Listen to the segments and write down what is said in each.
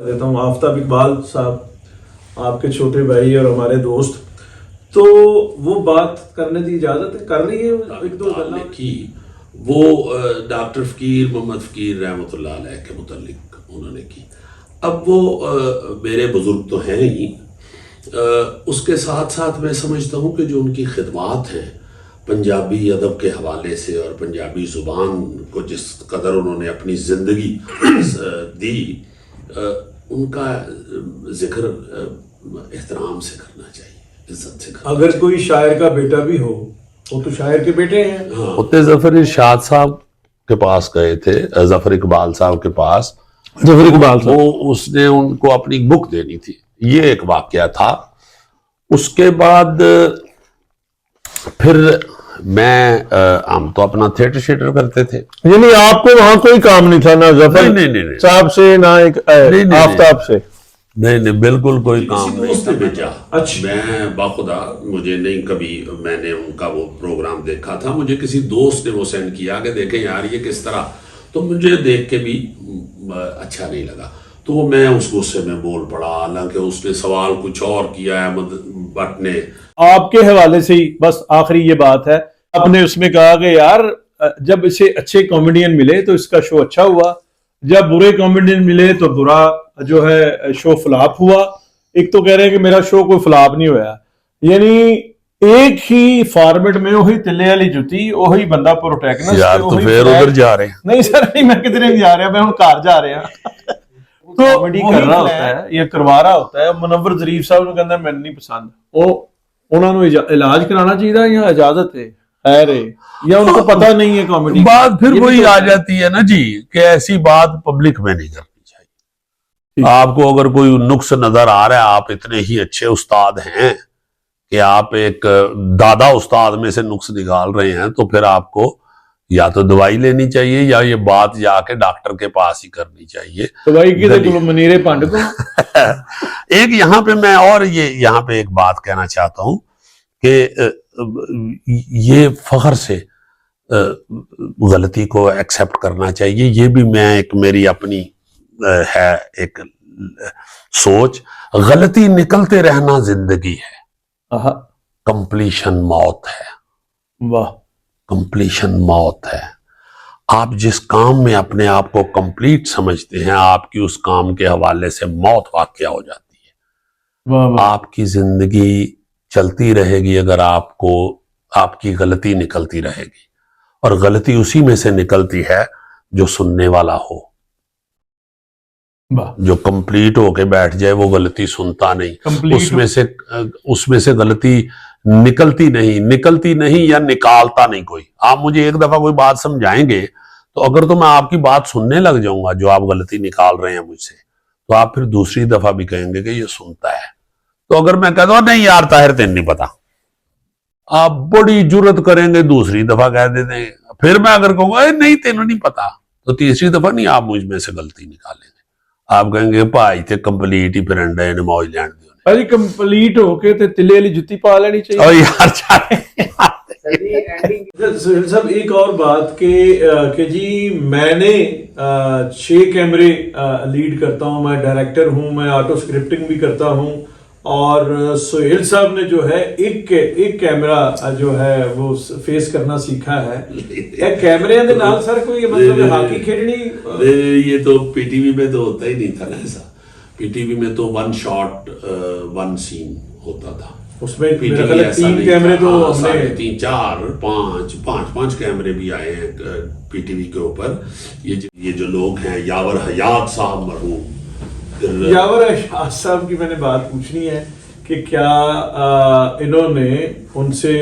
دیتا ہوں آفتاب اقبال صاحب آپ کے چھوٹے بھائی اور ہمارے دوست، تو وہ بات کرنے کی اجازت ہے، کر رہی ہے ایک دو گلا کی وہ ڈاکٹر فقیر محمد فقیر رحمۃ اللہ علیہ کے متعلق انہوں نے کی. اب وہ میرے بزرگ تو ہیں ہی، اس کے ساتھ ساتھ میں سمجھتا ہوں کہ جو ان کی خدمات ہیں پنجابی ادب کے حوالے سے اور پنجابی زبان کو جس قدر انہوں نے اپنی زندگی دی، ان کا ذکر احترام سے کرنا چاہیے، عزت سے کرنا. اگر کوئی شاعر کا بیٹا بھی ہو، وہ تو شاعر کے بیٹے ہیں. اتنے ظفر ارشاد صاحب کے پاس گئے تھے، ظفر اقبال صاحب کے پاس. ظفر اقبال صاحب وہ اس نے ان کو اپنی بک دینی تھی، یہ ایک واقعہ تھا. اس کے بعد پھر میں ہم تو اپنا تھیٹر شیٹر کرتے تھے. یعنی آپ کو وہاں کوئی کام نہیں تھا، نہ ظفر نہیں صاحب سے نہ ایک آفتاب سے؟ نہیں بالکل کوئی کام نہیں دوست تھا. نے بھیجا. اچھا. میں باخدا مجھے نہیں کبھی میں نے ان کا وہ پروگرام دیکھا تھا، مجھے کسی دوست نے وہ سینڈ کیا کہ دیکھیں یار یہ کس طرح، تو مجھے دیکھ کے بھی اچھا نہیں لگا. تو میں اس غصے میں بول پڑا، حالانکہ اس نے سوال کچھ اور کیا احمد بٹ نے. آپ کے حوالے سے ہی بس آخری یہ بات ہے، آپ نے اس میں کہا کہ یار جب اسے اچھے کامیڈین ملے تو اس کا شو اچھا ہوا، جب برے کامیڈین ملے تو برا جو ہے شو فلاپ ہوا. ایک تو کہہ رہے ہیں کہ میرا شو کوئی فلاپ نہیں ہویا. یعنی ایک ہی فارمیٹ میں وہی تلے والی جُتی، وہی بندہ پروٹیگنسٹ. یار تو پھر ادھر جا رہے ہیں. نہیں سر، نہیں میں کدھر نہیں جا رہا، میں ہوں گھر جا رہا ہوں. تو کامیڈی کر رہا ہوتا ہے یا کروا رہا ہوتا ہے. منور ظریف صاحب نے کہنا میں نہیں پسند، وہ انہوں نے علاج کرانا چاہیے یا اجازت ہے خیر ہے، یا ان کو پتہ نہیں ہے کامیڈی. بات پھر وہی آ جاتی ہے نا جی کہ ایسی بات پبلک میں نہیں کرنی چاہیے. آپ کو اگر کوئی نقص نظر آ رہا ہے، آپ اتنے ہی اچھے استاد ہیں کہ آپ ایک دادا استاد میں سے نقص نکال رہے ہیں، تو پھر آپ کو یا تو دوائی لینی چاہیے یا یہ بات جا کے ڈاکٹر کے پاس ہی کرنی چاہیے. دوائی کی منیر پانڈ کو. ایک یہاں پہ میں اور یہاں پہ ایک بات کہنا چاہتا ہوں کہ یہ فخر سے غلطی کو ایکسیپٹ کرنا چاہیے. یہ بھی میں ایک میری اپنی ہے ایک سوچ. غلطی نکلتے رہنا زندگی ہے، کمپلیشن موت ہے. واہ، کمپلیشن موت ہے. آپ جس کام میں اپنے آپ کو کمپلیٹ سمجھتے ہیں، آپ کی اس کام کے حوالے سے موت واقع ہو جاتی ہے. آپ کی زندگی چلتی رہے گی اگر آپ کو آپ کی غلطی نکلتی رہے گی، اور غلطی اسی میں سے نکلتی ہے جو سننے والا ہو. جو کمپلیٹ ہو کے بیٹھ جائے وہ غلطی سنتا نہیں، اس میں سے غلطی نکلتی نہیں یا نکالتا نہیں کوئی. آپ مجھے ایک دفعہ کوئی بات سمجھائیں گے تو اگر تو میں آپ کی بات سننے لگ جاؤں گا جو آپ غلطی نکال رہے ہیں مجھ سے، تو آپ پھر دوسری دفعہ بھی کہیں گے کہ یہ سنتا ہے. تو اگر میں کہتا ہوں نہیں یار طاہر تین نہیں پتا، آپ بڑی جرت کریں گے دوسری دفعہ کہہ دیتے ہیں. پھر میں اگر کہوں گا نہیں تینوں نہیں پتا، تو تیسری دفعہ نہیں آپ مجھ میں سے غلطی نکالیں گے. آپ کہیں گے بھائی تے کمپلیٹ ہی پھر انڈے نے موج لینڈ دی. بھائی کمپلیٹ ہو کے تے تلے والی جُتی پا لینی چاہیے. او یار سہیل صاحب ایک اور بات کہ جی میں نے 6 کیمرے لیڈ کرتا ہوں، میں ڈائریکٹر ہوں، میں آٹو سکرپٹنگ بھی کرتا ہوں، اور سہیل صاحب نے جو ہے ایک کیمرہ جو ہے وہ فیس کرنا سیکھا ہے. کیمرے دے نال سر کوئی مطلب ہاکی کھیلنی؟ یہ تو پی ٹی وی میں تو ہوتا ہی نہیں تھا نا ایسا. پی ٹی وی میں تو 1 شاٹ 1 سین ہوتا تھا. اس میں 3 کیمرے تو ہم نے 3 4 5 کیمرے بھی آئے ہیں پی ٹی وی کے اوپر. یہ جو لوگ ہیں یاور حیات صاحب مرحوم، یاور حیات صاحب کی میں نے بات پوچھنی ہے کہ کیا انہوں نے ان سے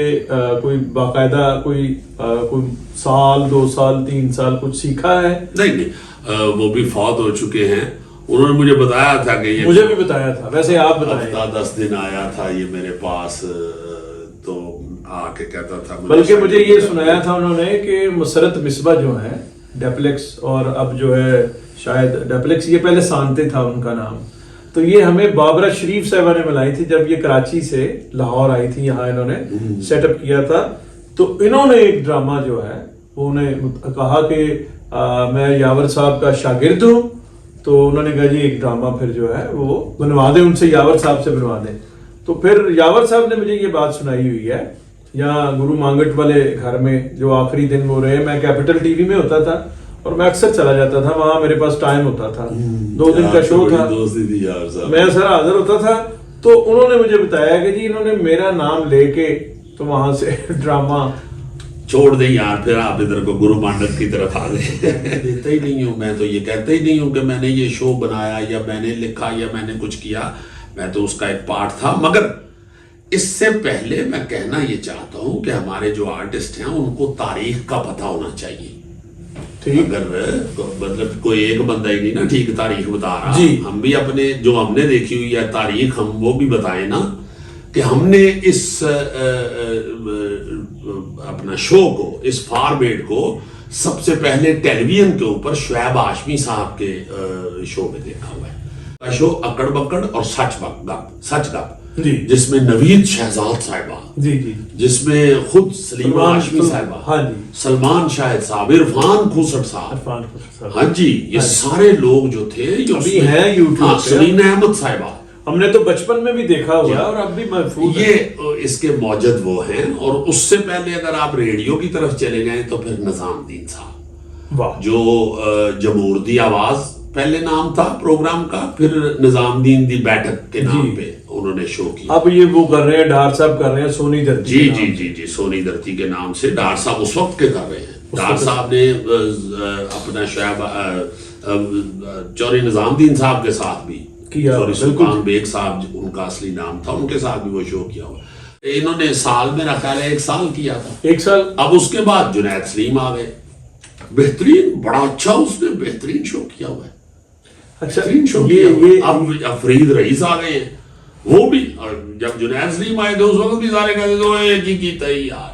کوئی باقاعدہ کوئی سال 2 سال 3 سال کچھ سیکھا ہے؟ نہیں وہ بھی فوت ہو چکے ہیں. انہوں نے مجھے بتایا تھا کہ یہ مجھے بھی بتایا تھا، ویسے آپ بتائیں. ہفتہ 10 دن آیا تھا یہ میرے پاس، تو آ کے کہتا تھا. بلکہ مجھے یہ سنایا تھا انہوں نے کہ مسرت مصباح جو ہے ڈیپلیکس، اور اب جو ہے شاید ڈیپلیکس، یہ پہلے سانتے تھا ان کا نام، تو یہ ہمیں بابرہ شریف صاحبہ نے ملائی تھی جب یہ کراچی سے لاہور آئی تھی، یہاں انہوں نے سیٹ اپ کیا تھا. تو انہوں نے ایک ڈرامہ جو ہے وہ انہیں کہا کہ میں یاور صاحب کا شاگرد ہوں، تو انہوں نے کہا جی ایک ڈرامہ پھر جو ہے وہ بنوا دیں ان سے، یاور صاحب سے بنوا دیں. تو پھر یاور صاحب نے مجھے یہ بات سنائی ہوئی ہے یہاں گرو مانگٹ والے گھر میں، جو آخری دن وہ رہے، میں کیپٹل ٹی وی میں ہوتا تھا اور میں اکثر چلا جاتا تھا وہاں، میرے پاس ٹائم ہوتا تھا، 2 دن کا شو تھا، میں سر حاضر ہوتا تھا. تو انہوں نے مجھے بتایا کہ جی انہوں نے میرا نام لے کے تو وہاں سے ڈرامہ چھوڑ دیں یار، پھر آپ ادھر کو گرو مانڈت کی طرف آ گئے. دیتا ہی نہیں ہوں میں تو، یہ کہتا ہی نہیں ہوں کہ میں نے یہ شو بنایا یا میں نے لکھا یا میں نے کچھ کیا، میں تو اس کا ایک پارٹ تھا. مگر اس سے پہلے میں کہنا یہ چاہتا ہوں کہ ہمارے جو آرٹسٹ ہیں ان کو تاریخ کا پتہ ہونا چاہیے. اگر مطلب کوئی ایک بندہ ہی نہیں نا ٹھیک تاریخ بتا رہا، ہم بھی اپنے جو ہم نے دیکھی ہوئی ہے تاریخ ہم وہ بھی بتائیں نا، کہ ہم نے اس اپنا شو کو، اس فارمیٹ کو سب سے پہلے ٹیلی ویژن کے اوپر شعیب ہاشمی صاحب کے شو میں دیکھا ہوا ہے. شو اکڑ بکڑ اور سچ گپ جس میں نوید شہزاد صاحبہ، جس میں خود سلیمہ ہاشمی صاحبہ، سلمان شاہد صاحب، عرفان کھوسٹ صاحب، ہاں جی، یہ سارے لوگ جو تھے ابھی ہیں یوٹیوب پہ، سلیم احمد صاحبہ ہم نے تو بچپن میں بھی دیکھا ہوا ہے اور اب بھی محفوظ ہے. یہ اس کے موجد وہ ہیں. اور اس سے پہلے اگر آپ ریڈیو کی طرف چلے گئے تو پھر نظام الدین صاحب، جو جمہوری آواز پہلے نام تھا پروگرام کا، پھر نظام الدین دی بیٹھک کے نام پہ انہوں نے شو کیا. اب یہ وہ کر رہے ہیں، ڈار صاحب کر رہے ہیں سونی دھرتی. جی سونی دھرتی کے نام سے ڈار صاحب اس وقت کے کر رہے ہیں. ڈار صاحب نے اپنا شعیب چوری نظام الدین صاحب کے ساتھ بھی کیا، سلطان بیگ صاحب ان کا اصلی نام تھا، ان کے ساتھ بھی وہ شو کیا ہوا. انہوں نے سال میرا خیال ہے 1 سال کیا تھا، 1 سال. اب اس کے بعد جنید سلیم آ گئے، بہترین، بڑا اچھا اس نے بہترین شو کیا ہوا ہے. اچھا اب فرید رئیس آ گئے ہیں، وہ بھی جب جنید سلیم آئے تھے اس وقت بھی سارے کہتے تھے وہ ایک ہی کیتا ہی یار.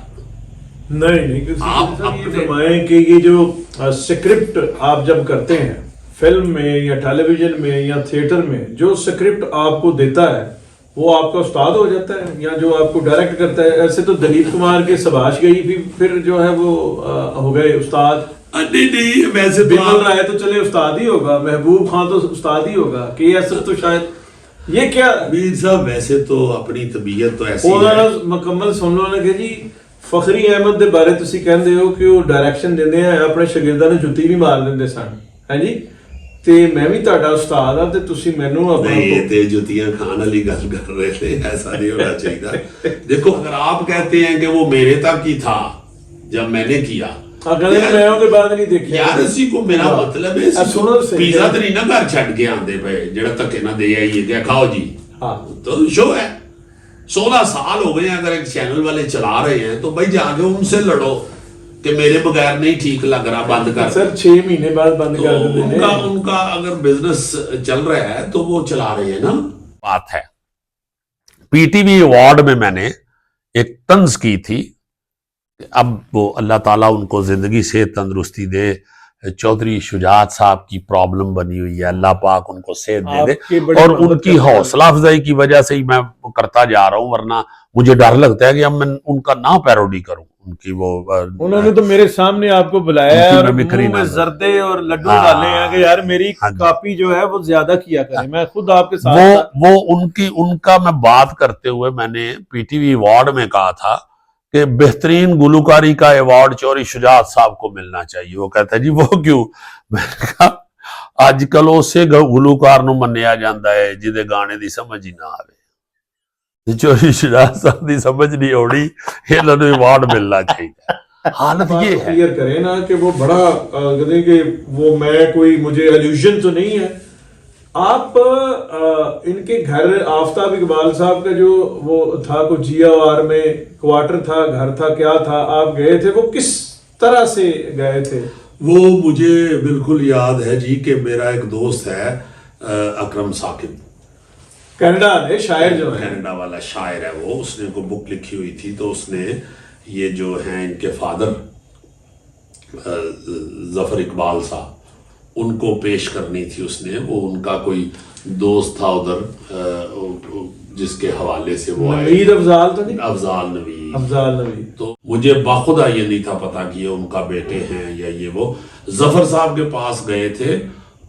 نہیں آپ یہ فرمائیں کہ یہ جو سکرپٹ آپ جب کرتے ہیں فلم میں یا ٹیلی ویژن میں یا تھیٹر میں، جو سکرپٹ آپ کو دیتا ہے وہ آپ کا استاد ہو جاتا ہے، یا جو آپ کو ڈائریکٹ کرتا ہے. ایسے تو دلیپ کمار کے سباش گئی بھی پھر جو ہے وہ ہو گئے استاد. نہیں ویسے بیمل رائے تو چلے استاد ہی ہوگا، محبوب خان تو استاد ہی ہوگا، کے ایس تو شاید. یہ کیا میر صاحب ویسے تو اپنی طبیعت تو ایسی ہے. مکمل سن لو نا کہ جی فخری احمد دے بارے تسی کہندے ہو کہ وہ ڈائریکشن دیندے ہیں، اپنے شاگرداں نے جُتی بھی مار دیندے سن، ہاں جی. تے میں بھی تہاڈا استاد ہاں تے تسی مینوں اپنا نہیں تے جُتیاں کھان والی گل کر رہے تھے، ایسا نہیں ہونا چاہیے. دیکھو اگر آپ کہتے ہیں کہ وہ میرے تک ہی تھا جب میں نے کیا، اگر میں ان کے بعد نہیں دیکھیا یار اسی کو میرا مطلب ہے پیزا تو نہیں نا گھر چھڈ کے آندے پے جڑا تکے نہ دے آئیے کہ کھاؤ جی. تو شو ہے 16 سال ہو گئے ہیں، اگر ایک چینل والے چلا رہے ہیں تو بھائی جا کے ان سے لڑو کہ میرے بغیر نہیں ٹھیک لگ رہا، بند کر. سر 6 مہینے بعد بند کر دیتے ہیں. ان کا اگر بزنس چل رہا ہے تو وہ چلا رہے ہیں نا. بات ہے پی ٹی وی ایوارڈ میں میں نے ایک طنز کی تھی، اب وہ اللہ تعالیٰ ان کو زندگی سے تندرستی دے، چودھری شجاعت صاحب کی پرابلم بنی ہوئی ہے، اللہ پاک ان کو صحت دے دے، اور ان کی حوصلہ افزائی کی وجہ سے ہی میں کرتا جا رہا ہوں، ورنہ مجھے ڈر لگتا ہے کہ اب میں ان کا نہ پیروڈی کروں. ان کی وہ انہوں نے تو میرے سامنے آپ کو بلایا ہے اور منہ میں زردے اور لڈو ڈالے ہیں کہ یار میری کاپی جو ہے وہ زیادہ کیا کریں. میں خود آپ کے ساتھ وہ ان کا میں بات کرتے ہوئے میں نے پی ٹی وی ایوارڈ میں کہا تھا کہ بہترین گلوکاری کا ایوارڈ چوری شجاعت صاحب کو ملنا چاہیے. وہ کہتا ہے جی وہ کیوں؟ میں نے کہا آج کل اسے گلوکار نو منیا جاندہ ہے جدے گانے دی سمجھ ہی نہ آوے. چوری شجاعت صاحب دی سمجھ نہیں اوڑی، یہ لنو ایوارڈ ملنا چاہیے. حالت یہ ہے کلیئر کریں نا کہ وہ بڑا کہتے ہیں کہ وہ میں کوئی مجھے ایلیوژن تو نہیں ہے. آپ ان کے گھر آفتاب اقبال صاحب کا جو وہ تھا کچھ جیا وار میں کوارٹر تھا، گھر تھا، کیا تھا، آپ گئے تھے، وہ کس طرح سے گئے تھے؟ وہ مجھے بالکل یاد ہے جی کہ میرا ایک دوست ہے اکرم ثاقب، کینیڈا میں شاعر جو ہے، کینیڈا والا شاعر ہے، وہ اس نے کوئی بک لکھی ہوئی تھی تو اس نے یہ جو ہیں ان کے فادر ظفر اقبال صاحب ان کو پیش کرنی تھی. اس نے وہ ان کا کوئی دوست تھا ادھر جس کے حوالے سے وہ نوید افضال تو نہیں، افضال نوید. تو مجھے باخدا یہ نہیں تھا پتا کہ یہ ان کا بیٹے ہیں یا یہ وہ. ظفر صاحب کے پاس گئے تھے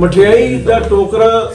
ਮਠਿਆਈ ਦਾ ਟੋਕਰਾ